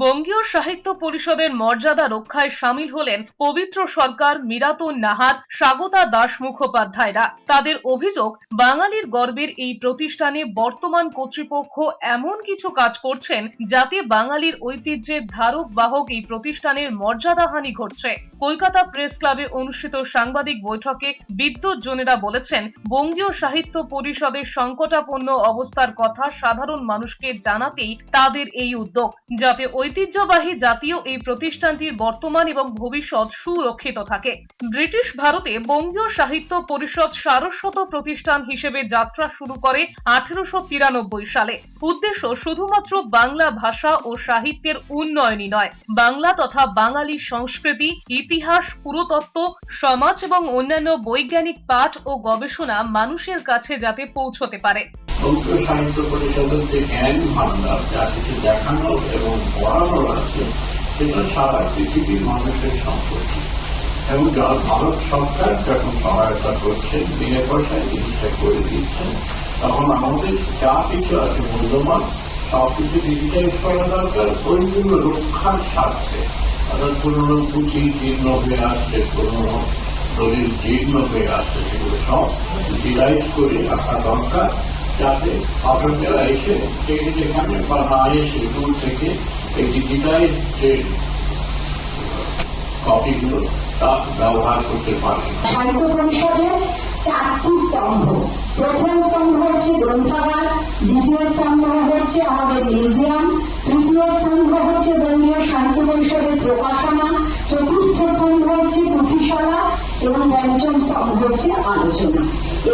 বঙ্গীয় সাহিত্য পরিষদের মর্যাদা রক্ষায় সামিল হলেন পবিত্র সরকার, মীরাতুন নাহার, স্বাগতা দাস মুখোপাধ্যায়রা। তাদের অভিযোগ, বাঙালির গর্বের এই প্রতিষ্ঠানে বর্তমান কর্তৃপক্ষ এমন কিছু কাজ করছেন যাতে বাঙালির ঐতিহ্যের ধারক বাহক এই প্রতিষ্ঠানের মর্যাদাহানি ঘটছে। কলকাতা প্রেস ক্লাবে অনুষ্ঠিত সাংবাদিক বৈঠকে বিদ্যুৎ জনেরা বলেছেন, বঙ্গীয় সাহিত্য পরিষদের সংকটাপন্ন অবস্থার কথা সাধারণ মানুষকে জানাতেই তাদের এই উদ্যোগ, যাতে ঐতিহ্যবাহী জাতীয় এই প্রতিষ্ঠানটির বর্তমান এবং ভবিষ্যৎ সুরক্ষিত থাকে। ব্রিটিশ ভারতে বঙ্গীয় সাহিত্য পরিষদ সারস্বত প্রতিষ্ঠান হিসেবে যাত্রা শুরু করে 1893 সালে। উদ্দেশ্য শুধুমাত্র বাংলা ভাষা ও সাহিত্যের উন্নয়নই নয়, বাংলা তথা বাঙালি সংস্কৃতি, ইতিহাস, পুরাতত্ত্ব, সমাজ এবং অন্যান্য বৈজ্ঞানিক পাঠ ও গবেষণা মানুষের কাছে যাতে পৌঁছতে পারে। বঙ্গীয় সাহিত্য পরিষদের যে জ্ঞান ভান্ডার, যা কিছু দেখানো এবং পড়ানো আছে, সেটা সারা পৃথিবীর মানুষের সম্পত্তি। এবং ভারত সরকার যখন সহায়তা করছেন, বিনা পয়সায় জিনিসটা করে দিচ্ছেন, তখন আমাদের যা কিছু আছে মূল্যবান সবকিছু ডিজিটাইজ করা দরকার। ওইগুলো রক্ষার স্বার্থে, অর্থাৎ পুরনো পুঁথি জীর্ণ হয়ে আসছে, পুরনো দলিল জীর্ণ হয়ে আসছে, সেগুলো সব ডিজিটাইজ করে রাখা দরকার, যাতে আপনারা এসে যেখানে বা না এসে দূর থেকে এই ডিজিটাইজ যে কপিগুলো তা ব্যবহার করতে পারেন। সাহিত্য পরিষদের 4টি স্তম্ভ। প্রথম স্তম্ভ হচ্ছে গ্রন্থাগার, দ্বিতীয় স্তম্ভ হচ্ছে আমাদের মিউজিয়াম, তৃতীয় স্তম্ভ হচ্ছে বঙ্গীয় সাহিত্য পরিষদের প্রকাশনা, চতুর্থ স্তম্ভ হচ্ছে পুঁথিশালা এবং পঞ্চম স্তম্ভ হচ্ছে আলোচনা।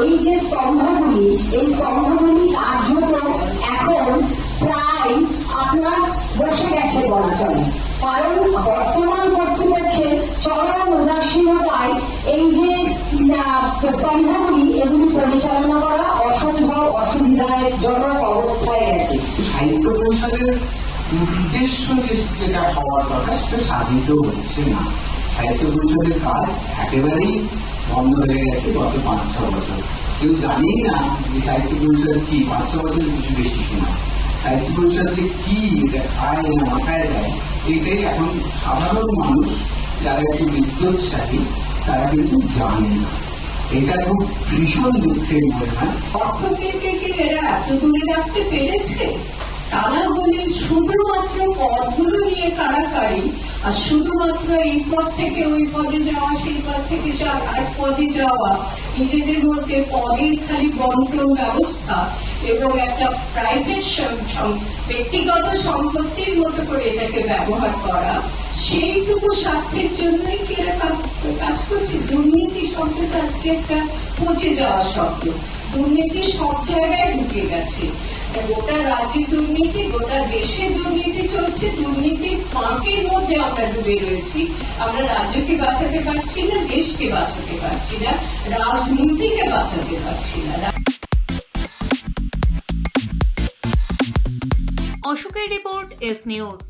এই যে স্তম্ভগুলি, এই স্তম্ভগুলি কার্যত এখন প্রায় আপনার বসে গেছে বলা চলে, কারণ বর্তমান কর্তৃপক্ষের চরম উদাসীনতায় এই যে স্তম্ভগুলি এগুলি পরিচালনা করা অসম্ভব, অসুবিধাজনক অবস্থায় গেছে। সাহিত্য পরিষদের উদ্দেশ্য যেটা হওয়ার কথা সেটা সাধিত হচ্ছে না। সাহিত্য পরিষদের কাজ একেবারেই বন্ধ হয়ে গেছে গত 5-6 বছর। কেউ জানেই না যে সাহিত্য পরিষদ কি, 5-6 বছরের কিছু বেশি সময়। সাহিত্য পরিষদ যে কি, এটা খায় না মাথায় দেয়, এটাই এখন সাধারণ মানুষ যারা একটু বিদ্যোৎসাহী তারা কিন্তু জানে না। এটা খুব ভীষণ দুঃখের মনে হয়। অর্থকে কি এরা এত দূরে রাখতে পেরেছে? তারা হলে শুধুমাত্র পদগুলো নিয়ে কারাকারি, আর শুধুমাত্র এই পদ থেকে ওই পদে যাওয়া, সেই পদ থেকে আরেক পদে যাওয়া, নিজেদের মধ্যে পদের খালি বন্টন ব্যবস্থা এবং একটা প্রাইভেট ব্যক্তিগত সম্পত্তির মতো করে এটাকে ব্যবহার করা, সেইটুকু স্বার্থের জন্যই কি এরা কাজ করছে। দুর্নীতি শব্দটা আজকে একটা পচে যাওয়া শব্দ। দুর্নীতি সব জায়গায় ঢুকে গেছে, গোটা রাজ্যে দুর্নীতি, গোটা দেশে দুর্নীতি চলছে। দুর্নীতির ফাঁকের মধ্যে আমরা ডুবে রয়েছি। আমরা রাজ্যকে বাঁচাতে পারছি না, দেশকে বাঁচাতে পারছি না, রাজনীতিকে বাঁচাতে পারছি না। অশোকের রিপোর্ট, এস নিউজ।